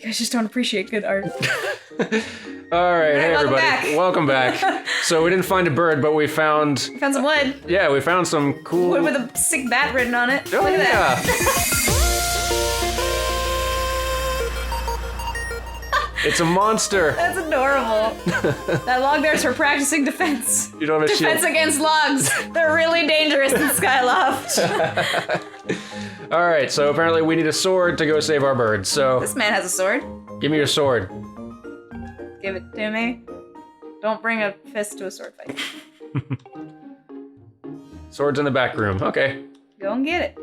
You guys just don't appreciate good art. Alright, hey everybody. Welcome back. So we didn't find a bird, but we found... We found some wood. Yeah, we found some cool... Wood with a sick bat written on it. Oh, Look at yeah. that. It's a monster. That's adorable. That log there's for practicing defense. You don't have a Defense shield. against logs. They're really dangerous in Skyloft. Alright, so apparently we need a sword to go save our birds, so... This man has a sword. Give me your sword. Give it to me. Don't bring a fist to a sword fight. Sword's in the back room. Okay. Go and get it.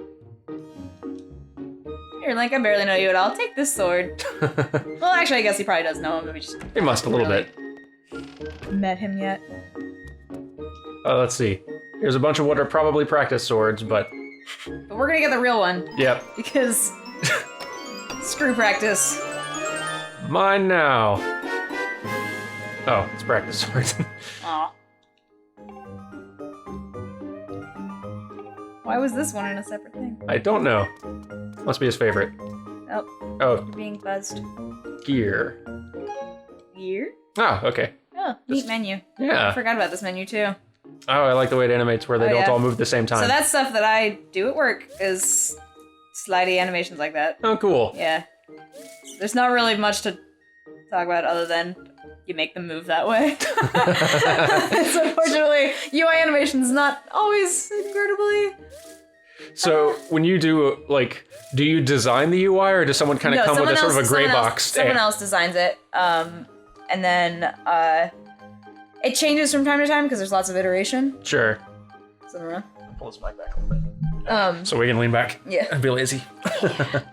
Here, Link, I barely know you at all. Take this sword. Well, actually, I guess he probably does know him, but we just... He must a little bit. met him yet. Let's see. Here's a bunch of what are probably practice swords, but... But we're gonna get the real one. Yep. Because... screw practice. Mine now. Oh, it's practice swords. Aw. Why was this one in a separate thing? I don't know. Must be his favorite. Oh, Oh, you're being buzzed. gear. Gear? Oh, okay. Oh, neat menu. I Yeah. forgot about this menu too. Oh, I like the way it animates where they Oh, don't yeah. all move at the same time. So that's stuff that I do at work, is slidey animations like that. Oh, cool. Yeah. There's not really much to talk about other than you make them move that way. So unfortunately, UI animation's not always incredibly... So when you do, like, do you design the UI or does someone kind of No, come with a someone sort of a else- gray someone else- box? Someone else designs it, and then it changes from time to time because there's lots of iteration. Sure. So, I don't know. Pull this mic back a little bit. So we can lean back. Yeah. And be lazy.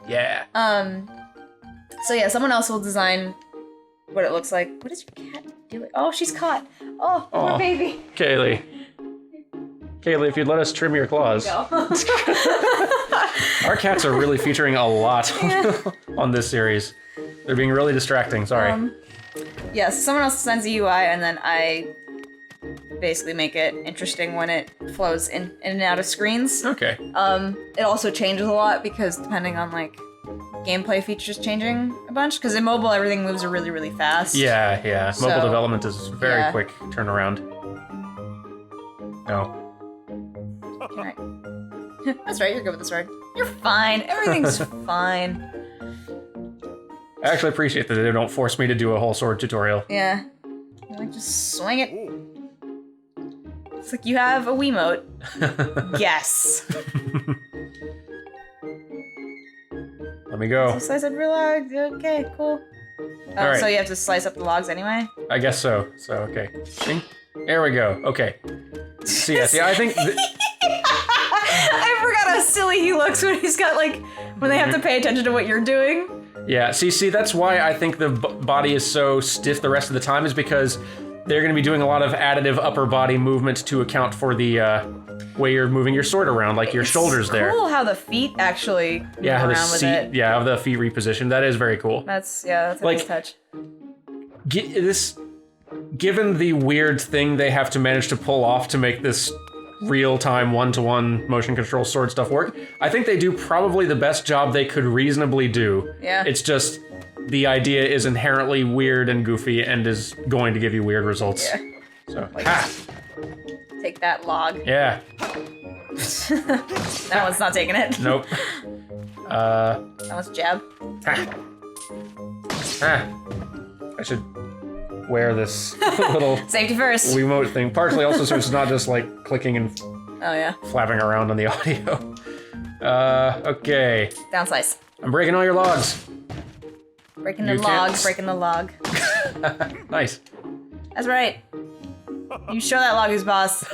Yeah. So yeah, someone else will design what it looks like. What is your cat doing? Oh, she's caught. Oh, poor Aw. baby. Kaylee. Kaylee, if you'd let us trim your claws. Go. Our cats are really featuring a lot on this series. They're being really distracting, sorry. Yeah, so someone else designs the UI, and then I basically make it interesting when it flows in and out of screens. Okay. It also changes a lot because depending on like gameplay features changing a bunch. Because in mobile, everything moves really, really fast. Yeah, yeah. So, Mobile development is very yeah. quick turnaround. No. Alright. That's right, you're good with the sword. You're fine. Everything's fine. I actually appreciate that they don't force me to do a whole sword tutorial. Yeah. Like, just swing it. It's like you have a Wiimote. Yes. Let me go. So slice up your logs. Okay, cool. All right. So you have to slice up the logs anyway? I guess so. So, okay. Shing. There we go. Okay. So, yeah, I think... I forgot how silly he looks when he's got, like, when they have to pay attention to what you're doing. Yeah, see, that's why I think the body is so stiff the rest of the time, is because they're going to be doing a lot of additive upper body movement to account for the way you're moving your sword around, like your shoulders there. Cool how the feet actually move Yeah, how the around with seat, it. yeah, how the feet repositioned. That is very cool. That's a Like- nice touch. Given the weird thing they have to manage to pull off to make this real-time one-to-one motion control sword stuff work, I think they do probably the best job they could reasonably do. Yeah. It's just the idea is inherently weird and goofy and is going to give you weird results. Yeah. So, Like- ha! Take that log. Yeah. That one's not taking it. Nope. That one's jab. Ha! Ha! I should wear this little Safety first. Wiimote thing, partially also so it's not just like clicking and Oh yeah. flapping around on the audio. Okay. Down slice. I'm breaking all your logs. Breaking the You log, can't- breaking the log. Nice. That's right. You show that log who's boss.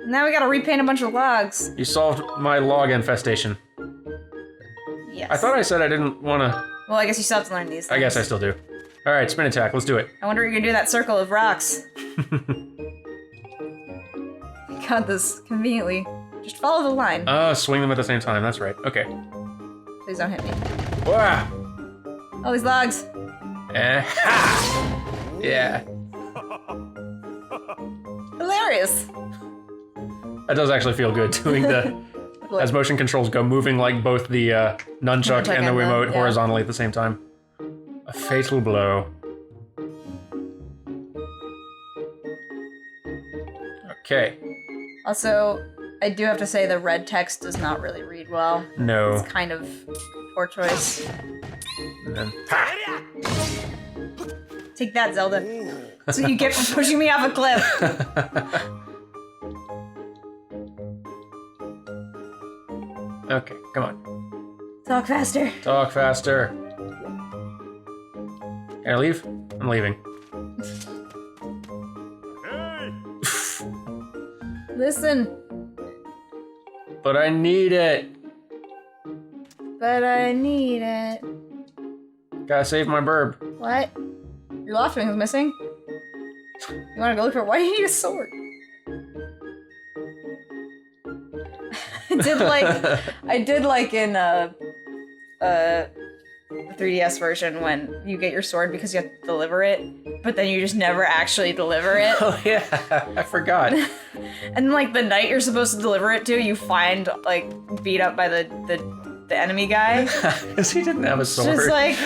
Now we gotta repaint a bunch of logs. You solved my log infestation. Yes. I thought I said I didn't want to... Well, I guess you still have to learn these things. I guess I still do. All right, spin attack. Let's do it. I wonder if you can do that circle of rocks. Got this conveniently. Just follow the line. Oh, swing them at the same time. That's right. Okay. Please don't hit me. Wah! All these logs. Ha! Yeah. Hilarious. That does actually feel good doing the as motion controls go, moving like both the nunchuck and the Wiimote horizontally at the same time. A fatal blow. Okay. Also, I do have to say the red text does not really read well. No. It's kind of poor choice. And then, ha! Take that, Zelda. That's what you get for pushing me off a cliff. Okay, come on. Talk faster. Talk faster. Can I leave? I'm leaving. Listen. But I need it. But I need it. Gotta save my burb. What? Your loft wing is missing? You wanna go look for it? Why do you need a sword? I did like in the 3DS version when you get your sword because you have to deliver it, but then you just never actually deliver it. Oh yeah, I forgot. And like the knight you're supposed to deliver it to, you find like beat up by the enemy guy. Because he didn't have a sword. Just like,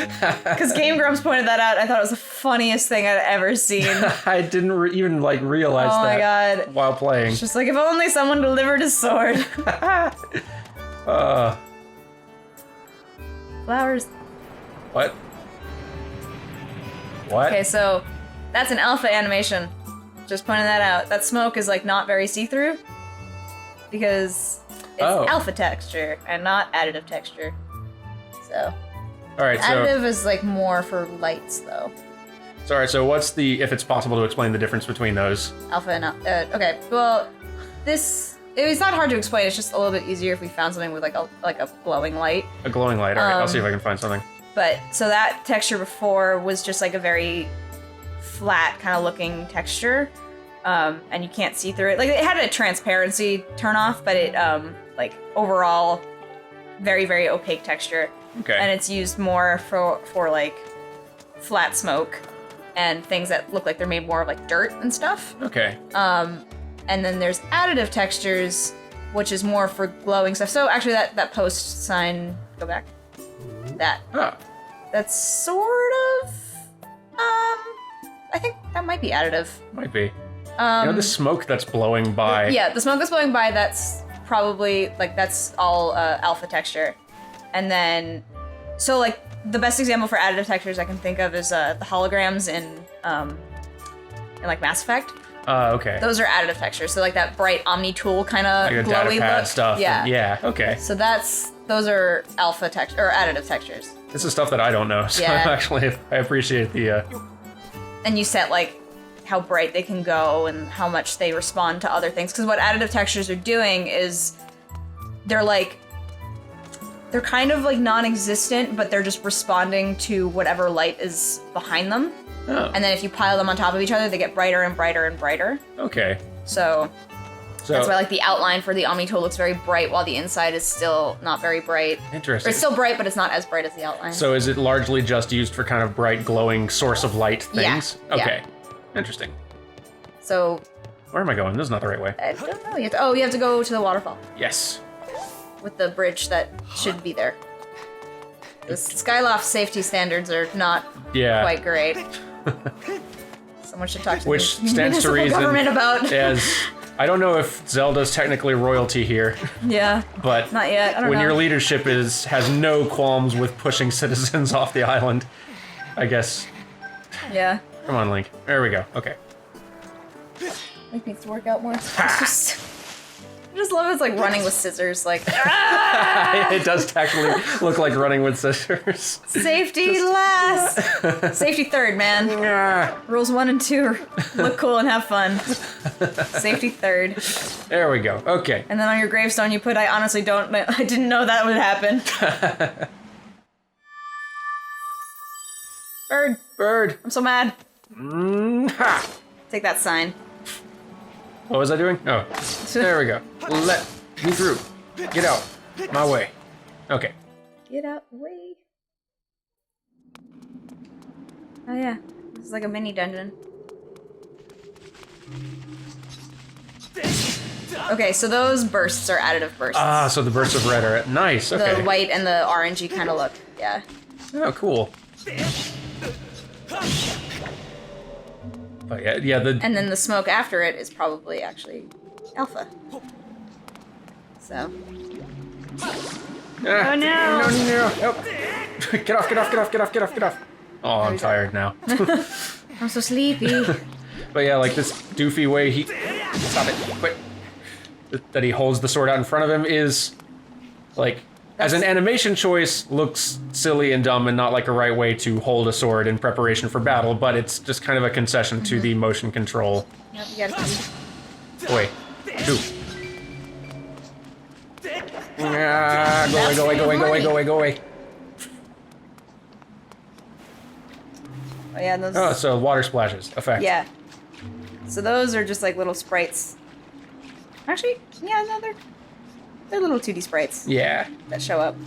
because Game Grumps pointed that out. I thought it was the funniest thing I'd ever seen. I didn't even like realize that. Oh my god. While playing. It's just like, if only someone delivered a sword. Flowers. What? What? Okay, so that's an alpha animation. Just pointing that out. That smoke is like not very see-through because it's alpha texture and not additive texture. So. All right. Additive is like more for lights though. Sorry. So what's the? If it's possible to explain the difference between those. Alpha and okay. Well, it's not hard to explain. It's just a little bit easier if we found something with like a glowing light. A glowing light. All right. I'll see if I can find something. But so that texture before was just like a very flat kind of looking texture, and you can't see through it. Like it had a transparency turn off, but it like overall very, very opaque texture. Okay. And it's used more for like flat smoke and things that look like they're made more of like dirt and stuff. Okay. And then there's additive textures, which is more for glowing stuff. So actually that post sign, go back. That's sort of, I think that might be additive. Might be. The smoke that's blowing by. Yeah, the smoke that's blowing by, that's probably, like, that's all alpha texture. And then, so, like, the best example for additive textures I can think of is the holograms in like, Mass Effect. Okay. Those are additive textures, so, like, that bright Omni tool kind of like glowy data pad look. stuff. Yeah. Yeah, okay. So those are alpha text or additive textures. This is stuff that I don't know, so Yeah. I appreciate the... And you set, like, how bright they can go and how much they respond to other things. Because what additive textures are doing is they're kind of like non-existent, but they're just responding to whatever light is behind them. Oh. And then if you pile them on top of each other, they get brighter and brighter and brighter. Okay. So that's why like the outline for the Omni tool looks very bright while the inside is still not very bright. Interesting. Or it's still bright, but it's not as bright as the outline. So is it largely just used for kind of bright, glowing source of light things? Yeah. Okay. Interesting. So Where am I going? This is not the right way. I don't know. You have to go to the waterfall. Yes. With the bridge that should be there. The Skyloft safety standards are not quite great. Someone should talk to Which the stands to municipal reason government about. As I don't know if Zelda's technically royalty here. Yeah. But not yet. I don't know. When your leadership has no qualms with pushing citizens off the island, I guess. Yeah. Come on, Link. There we go. Okay. Link needs to work out more. I just love it's like running with scissors, like. It does technically look like running with scissors. Safety last. Safety third, man. Rules 1 and 2 look cool and have fun. Safety third. There we go. Okay. And then on your gravestone you put, I honestly I didn't know that would happen. Bird. Bird. I'm so mad. Ha. Take that sign. What was I doing? Oh, there we go. Let me through. Get out. My way. Okay. Get out the way. Oh yeah, this is like a mini dungeon. Okay, so those bursts are additive bursts. Ah, so the bursts of red are nice. Okay. The white and the orangey kind of look. Yeah. Oh, cool. But yeah, And then the smoke after it is probably actually alpha. So. Oh no! No! Oh. Get off! Oh, I'm tired now. I'm so sleepy. But yeah, like this doofy way he... Stop it, quit. That he holds the sword out in front of him is, like, as an animation choice, looks silly and dumb and not like a right way to hold a sword in preparation for battle, but it's just kind of a concession to the motion control. Yep, you gotta see. Oh, wait. Two. Ah, go away. Oh, yeah, those... Oh, so water splashes. Effect. Yeah. So those are just like little sprites. Actually, yeah, no, they're little 2D sprites. Yeah. That show up.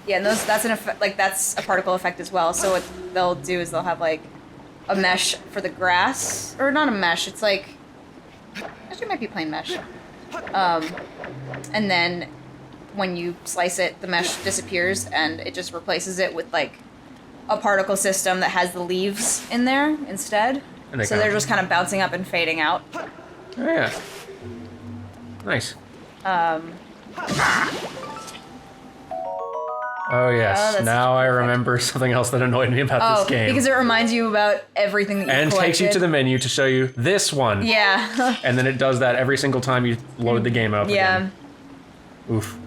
Yeah, and that's an effect. Like that's a particle effect as well. So what they'll do is they'll have like a mesh for the grass, or not a mesh. It's like actually it might be plain mesh. And then when you slice it, the mesh disappears and it just replaces it with like a particle system that has the leaves in there instead. And so they're just kind of bouncing up and fading out. Oh, yeah. Nice. Oh, yes. Oh, now I remember something else that annoyed me about this game. Because it reminds you about everything that you and collected. takes you to the menu to show you this one. Yeah. And then it does that every single time you load the game up again. Oof.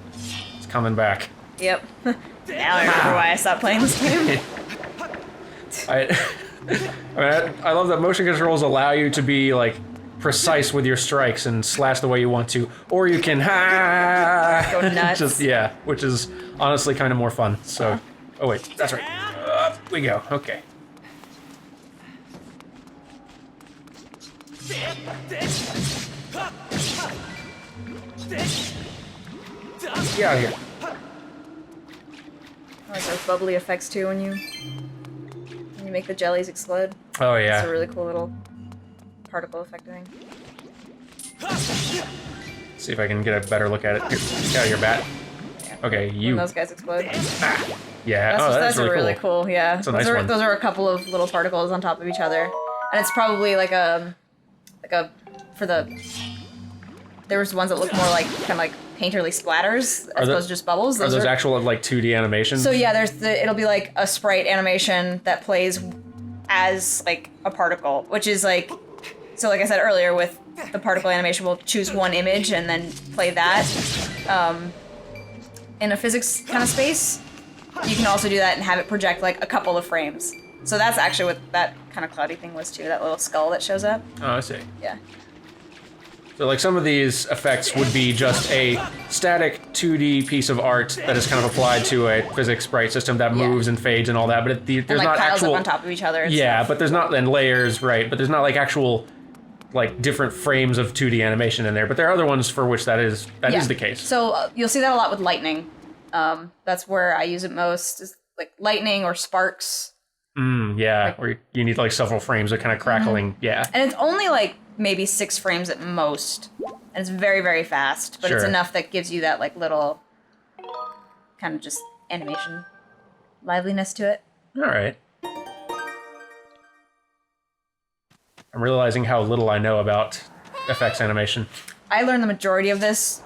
It's coming back. Yep. Now I remember why I stopped playing this game. I love that motion controls allow you to be, like, precise with your strikes and slash the way you want to, or you can go nuts. Just, yeah, which is honestly kind of more fun. So, oh wait, that's right. Up we go. Okay. Get out of here. I like those bubbly effects too when you make the jellies explode. Oh yeah. It's a really cool little particle effect thing. See if I can get a better look at it. Here, get out of your bat. Yeah. Okay, you. When those guys explode. Yeah. That's really really cool. cool. Yeah. That's a nice one. Those are a couple of little particles on top of each other, and it's probably like a for the. There was ones that look more like kind of like painterly splatters as opposed to just bubbles. Are those actual like 2D animations? So yeah, it'll be like a sprite animation that plays as like a particle, which is like, so like I said earlier, with the particle animation, we'll choose one image and then play that. In a physics kind of space, you can also do that and have it project like a couple of frames. So that's actually what that kind of cloudy thing was too, that little skull that shows up. Oh, I see. Yeah. So like some of these effects would be just a static 2D piece of art that is kind of applied to a physics sprite system that moves and fades and all that, but there's and, like, not piles actual up on top of each other. Yeah, stuff. but there's not then layers, right? But there's not like actual like different frames of 2D animation in there. But there are other ones for which that is the case. So you'll see that a lot with lightning. That's where I use it most, is like lightning or sparks. Yeah, like, or you need like several frames of kind of crackling. Yeah, and it's only like maybe 6 frames at most, and it's very, very fast, but it's enough that gives you that like little kind of just animation liveliness to it. All right. I'm realizing how little I know about FX animation. I learned the majority of this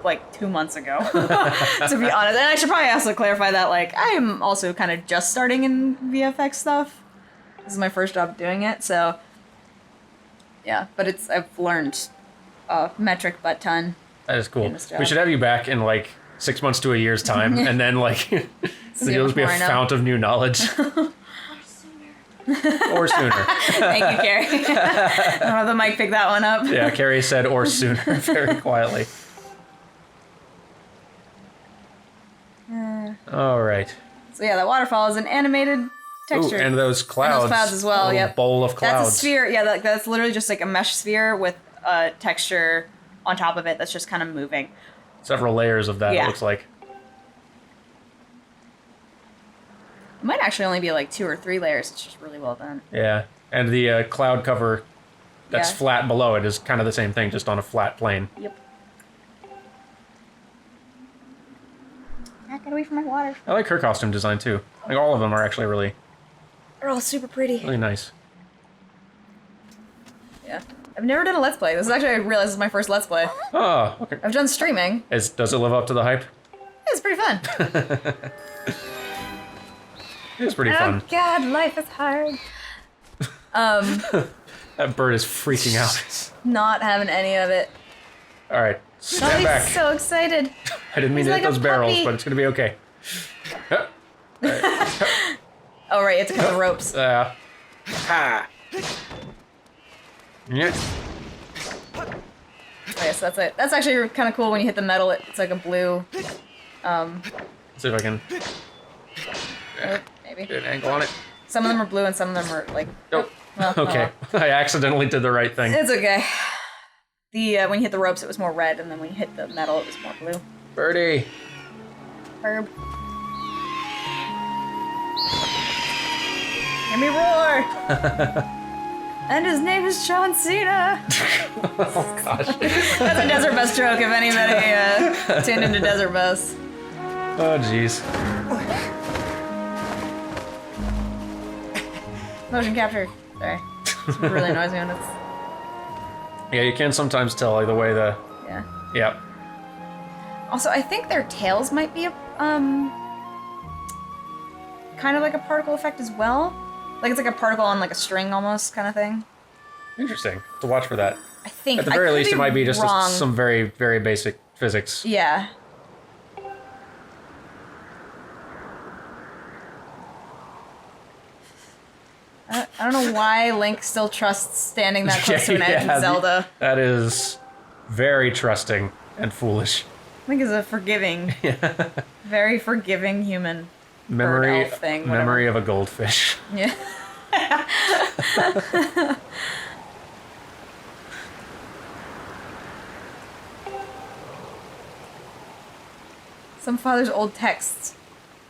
like 2 months ago, to be honest. And I should probably also clarify that like I am also kind of just starting in VFX stuff. This is my first job doing it, so yeah, but I've learned a metric butt ton. That is cool. We should have you back in like 6 months to a year's time, and then like you'll just be a fount of new knowledge. Or sooner. Thank you, Carrie. I don't know if the mic picked that one up. Yeah, Carrie said or sooner very quietly. All right. So yeah, that waterfall is an animated texture. Ooh, and those clouds. And those clouds as well, yep. Bowl of clouds. That's a sphere. Yeah, that's literally just like a mesh sphere with a texture on top of it that's just kind of moving. Several layers of that, it looks like. It might actually only be like 2 or 3 layers. It's just really well done. Yeah, and the cloud cover that's Yeah. flat below it is kind of the same thing, just on a flat plane. Yep. Get away from my water. I like her costume design too. Like all of them are actually really, They're all super pretty. really nice. Yeah. I've never done a Let's Play. This is actually, I realize this is my first Let's Play. Oh, okay. I've done streaming. Does it live up to the hype? It's pretty fun. It's pretty fun. Oh god, life is hard. That bird is freaking out. Not having any of it. All right, Oh, stand he's back. so excited. I didn't mean he's to hit like a those barrels, puppy. but it's gonna be okay. Oh right, you have to cut the ropes. Ha. Yeah. Oh, yeah, so that's it. That's actually kind of cool when you hit the metal. It's like a blue. Let's see if I can Maybe. get an angle on it. Some of them are blue and some of them are like. Nope. Well, Okay, I accidentally did the right thing. It's okay. The when you hit the ropes, it was more red, and then when you hit the metal, it was more blue. Birdie. Herb. Hear me roar! And his name is John Cena. Oh gosh. That's a Desert Bus joke. If anybody tuned into Desert Bus. Oh jeez. Motion capture. Sorry. It really annoys me when it's. Yeah, you can sometimes tell like the way the. Yeah. Yep. Also, I think their tails might be a kind of like a particle effect as well. Like it's like a particle on like a string almost kind of thing. Interesting. To watch for that. I think. At the very I could least, be it might be just wrong. some very, very basic physics. Yeah. I don't know why Link still trusts standing that close to an edge in Zelda. That is very trusting and foolish. Link is a forgiving, very forgiving human. Memory, elf thing, whatever. memory of a goldfish. Yeah. Some father's old texts.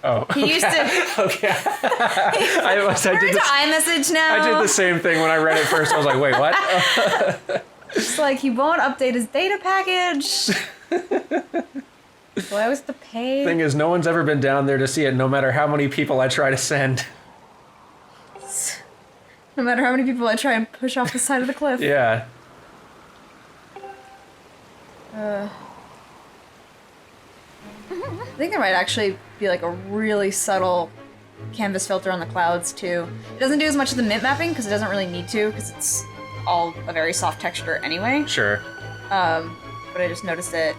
Oh, He used to. okay. I We're did into the, iMessage now. I did the same thing when I read it first. I was like, wait, what? It's like he won't update his data package. So I always have to pay. Thing is, no one's ever been down there to see it, no matter how many people I try to send. No matter how many people I try and push off the side of the cliff. Yeah. I think there might actually be like a really subtle canvas filter on the clouds too. It doesn't do as much of the mint mapping because it doesn't really need to because it's all a very soft texture anyway. Sure. But I just noticed it.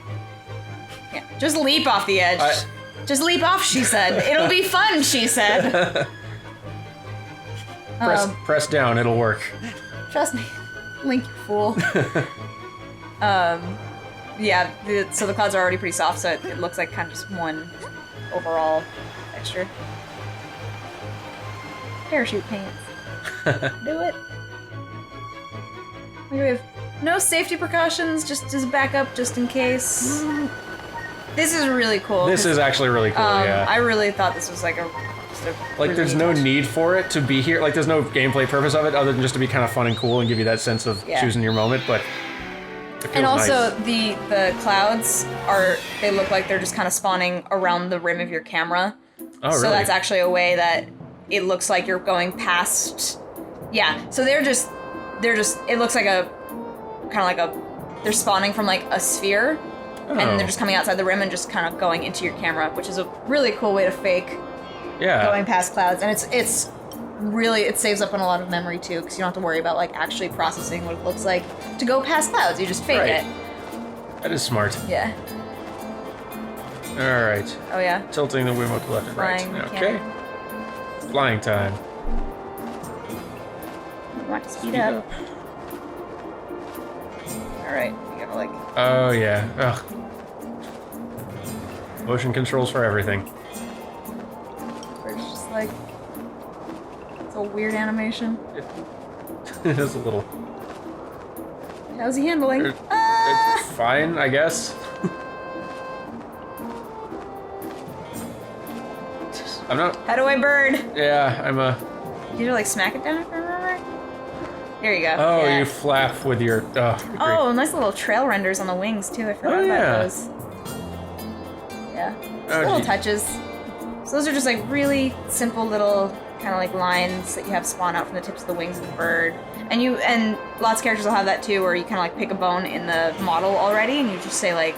Yeah, just leap off the edge. Just leap off, she said. It'll be fun, she said. Press down, it'll work. Trust me, Link, you fool. Yeah, so the clouds are already pretty soft, so it looks like kind of just one overall texture. Parachute pants. Do it. We have no safety precautions, just as backup, just in case. This is really cool. This is actually really cool, yeah. I really thought this was like a Like, there's no need for it to be here. Like, there's no gameplay purpose of it other than just to be kind of fun and cool and give you that sense of choosing your moment, but it feels And also, nice. the clouds they look like they're just kind of spawning around the rim of your camera. Oh, really? So that's actually a way that it looks like you're going past. Yeah, so they're just, it looks like they're spawning from like a sphere, and then they're just coming outside the rim and just kind of going into your camera, which is a really cool way to fake going past clouds. And it's really, it saves up on a lot of memory too, because you don't have to worry about like actually processing what it looks like to go past clouds. You just fake it. That is smart. Yeah. All right. Oh yeah. Tilting the Wiimote to left and right. Flying Okay. Flying time. You want to speed up. All right. You gotta like. Oh yeah. Ugh. Motion controls for everything. Where it's just like. It's a weird animation. It is a little. How's he handling? It's fine, I guess. I'm not. Head away, bird. Yeah, I'm a. Did you like smack it down if I remember? There you go. Oh, yeah. you flap with your. Oh, nice little trail renders on the wings too. I forgot about those. Yeah, just little touches. So those are just like really simple little kind of like lines that you have spawn out from the tips of the wings of the bird. And lots of characters will have that too, where you kind of like pick a bone in the model already, and you just say like,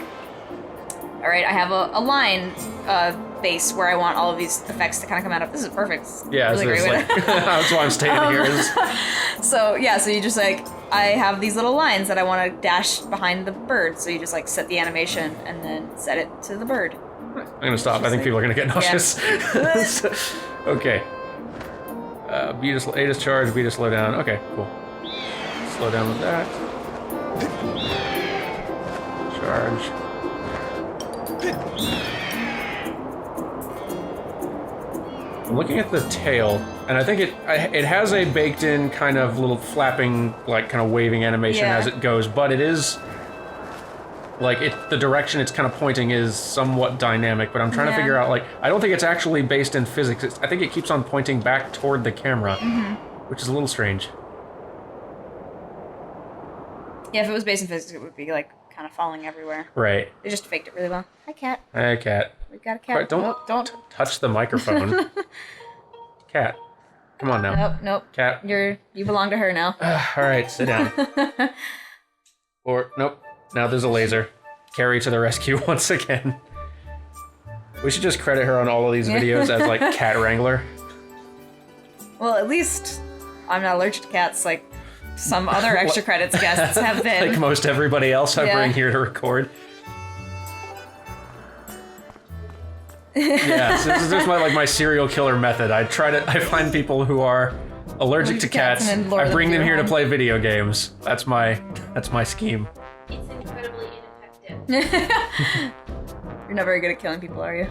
all right, I have a line base where I want all of these effects to kind of come out of. This is perfect. Yeah, really great like, that's why I'm staying here. So yeah, so you just like, I have these little lines that I want to dash behind the bird. So you just like set the animation and then set it to the bird. I'm gonna stop. I think people are gonna get nauseous. Yeah. Okay. B to A to charge, B to slow down. Okay, cool. Slow down with that. Charge. I'm looking at the tail, and I think it has a baked-in kind of little flapping, like kind of waving animation as it goes, but it is like the direction it's kind of pointing is somewhat dynamic. But I'm trying to figure out, like, I don't think it's actually based in physics. I think it keeps on pointing back toward the camera, which is a little strange. Yeah, if it was based in physics, it would be like kind of falling everywhere. Right. They just faked it really well. Hi, cat. Hey, cat. We've got a cat. Right, don't touch the microphone. Cat. Come on now. Nope. Cat. You belong to her now. All right, sit down. Or nope. Now there's a laser. Carrie to the rescue once again. We should just credit her on all of these videos as like cat wrangler. Well, at least I'm not allergic to cats like some other extra credits guests have been. Like most everybody else I bring here to record. Yeah, so this is my serial killer method. I find people who are allergic to cats. I bring them here to play video games. That's my scheme. It's incredibly ineffective. You're not very good at killing people, are you?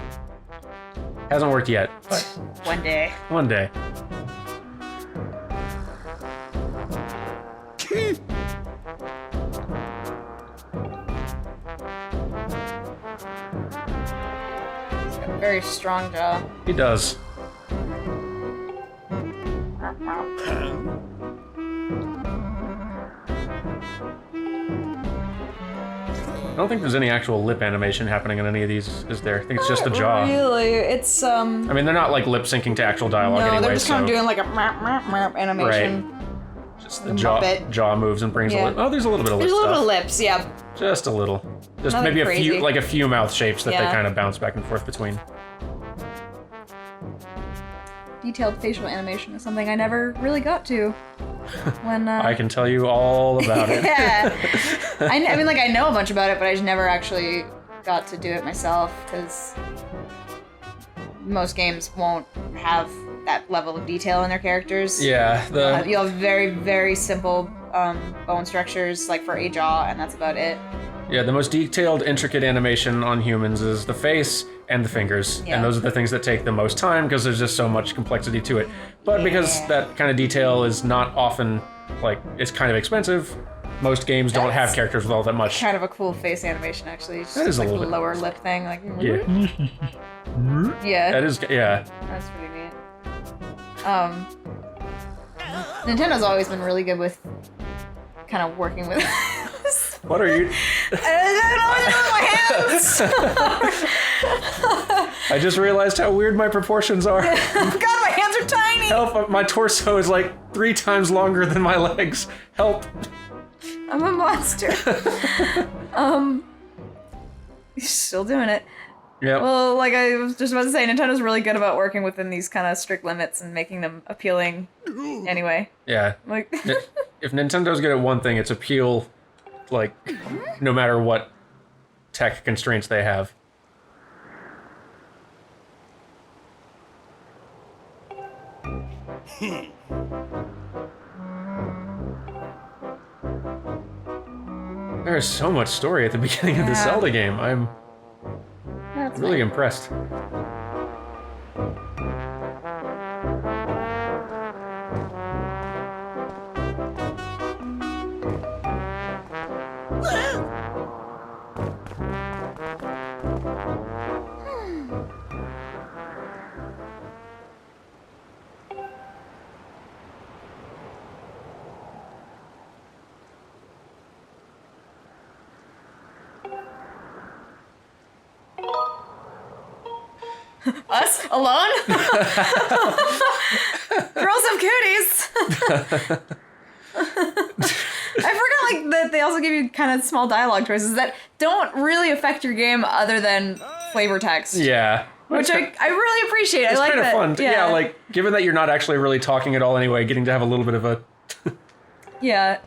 Hasn't worked yet, but one day. One day. He's got a very strong jaw. He does. I don't think there's any actual lip animation happening in any of these, is there? I think it's just the jaw. Really? It's I mean, they're not like lip syncing to actual dialogue anyway. No, they're just kind of doing like a animation. Right. Just the jaw moves and brings a lip. Oh, there's a little bit of lip There's a little stuff. bit of lips, yeah. Just a little. Just Nothing maybe crazy. a few mouth shapes that they kind of bounce back and forth between. Detailed facial animation is something I never really got to. When I can tell you all about it. Yeah. I mean, like, I know a bunch about it, but I just never actually got to do it myself, because most games won't have that level of detail in their characters. Yeah, You'll have very, very simple bone structures, like for a jaw, and that's about it. Yeah, the most detailed, intricate animation on humans is the face and the fingers. Yeah. And those are the things that take the most time because there's just so much complexity to it. But because that kind of detail is not often, like, it's kind of expensive, most games don't have characters with all that much. Kind of a cool face animation, actually. Just That is a like little the bit. lower lip thing, like. Yeah. Yeah. That is, yeah. That's pretty neat. Nintendo's always been really good with kind of working with. What are you? I don't know what to do with my hands. I just realized how weird my proportions are. God, my hands are tiny. Help! My torso is like 3 times longer than my legs. Help! I'm a monster. You're still doing it. Yeah. Well, like I was just about to say, Nintendo's really good about working within these kind of strict limits and making them appealing. Anyway. Yeah. Like. If Nintendo's good at one thing, it's appeal. Like, no matter what tech constraints they have. There is so much story at the beginning of the Zelda game. I'm really impressed. Us? Alone? Girls have cooties. I forgot like that they also give you kind of small dialogue choices that don't really affect your game other than flavor text. Yeah. Which I really appreciate. I like kind of that. fun. Yeah, like given that you're not actually really talking at all anyway, getting to have a little bit of a yeah.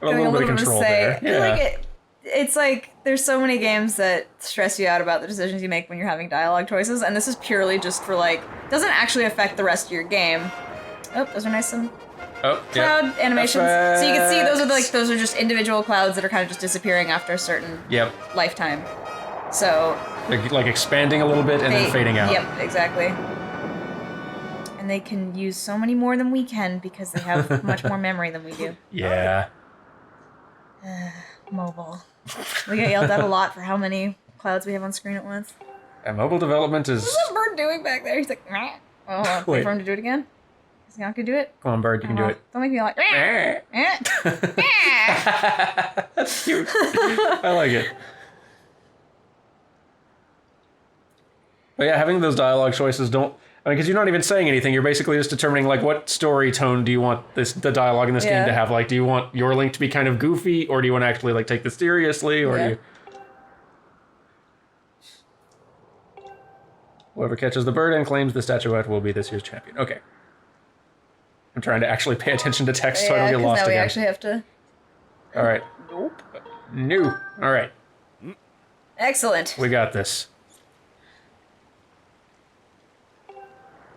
a little bit of control there. Yeah. Like it's like there's so many games that stress you out about the decisions you make when you're having dialogue choices, and this is purely just for like doesn't actually affect the rest of your game. Oh, those are nice and cloud animations. So you can see those are just individual clouds that are kind of just disappearing after a certain lifetime. So they're like expanding a little bit and then fading out. Yep, exactly. And they can use so many more than we can because they have much more memory than we do. Yeah. Mobile. We get yelled at a lot for how many clouds we have on screen at once. And mobile development is... What's that bird doing back there? He's like, meh. Oh, wait for him to do it again? Is he not gonna do it? Come on, bird, you can do it. Don't make me like, That's cute. I like it. But yeah, having those dialogue choices because you're not even saying anything. You're basically just determining like what story tone do you want the dialogue in this game to have. Like, do you want your Link to be kind of goofy, or do you want to actually like take this seriously, or do you? Whoever catches the bird and claims the statuette will be this year's champion. Okay. I'm trying to actually pay attention to text so I don't get lost again. Yeah, because now we actually have to... All right. Nope. No. All right. Excellent. We got this.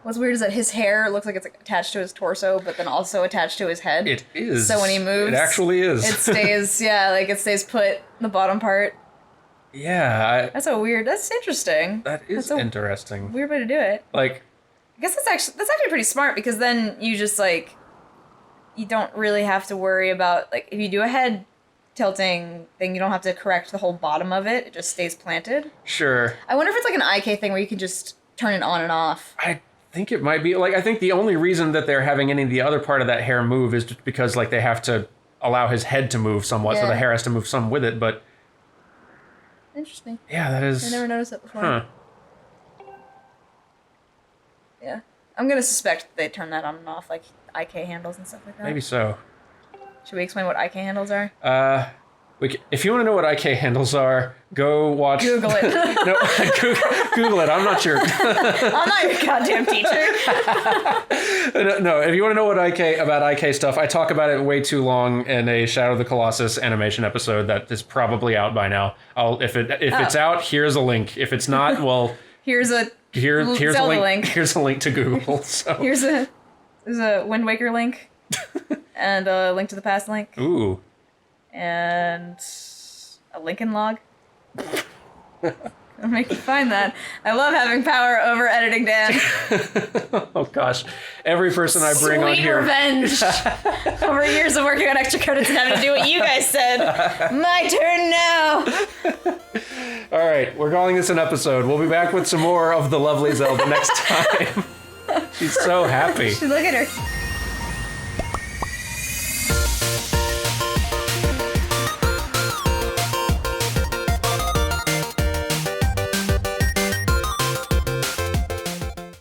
What's weird is that his hair looks like it's attached to his torso, but then also attached to his head. It is. So when he moves... It actually is. It stays, it stays put, the bottom part. Yeah. That's interesting. That is interesting. Weird way to do it. Like... I guess that's actually pretty smart, because then you just, like... You don't really have to worry about, like, if you do a head tilting thing, you don't have to correct the whole bottom of it. It just stays planted. Sure. I wonder if it's like an IK thing where you can just turn it on and off. I think it might be. Like, I think the only reason that they're having any of the other part of that hair move is just because, like, they have to allow his head to move somewhat, so the hair has to move some with it, but... Interesting. Yeah, that is... I never noticed that before. Huh. Yeah. I'm gonna suspect they turn that on and off, like IK handles and stuff like that. Maybe so. Should we explain what IK handles are? If you want to know what IK handles are, go watch... Google it. No, Google it. I'm not sure. I'm not your goddamn teacher. No, if you want to know what about IK stuff, I talk about it way too long in a Shadow of the Colossus animation episode that is probably out by now. If it's out, here's a link. If it's not, well... Here's a Zelda link. Here's a link to Google. So there's a Wind Waker link, and a Link to the Past link. Ooh. And a Lincoln log. I'll make you find that. I love having power over editing, Dan. Oh gosh, every person I bring on here. Revenge over years of working on extra credits and having to do what you guys said. My turn now. All right, we're calling this an episode. We'll be back with some more of the lovely Zelda next time. She's so happy. Look at her.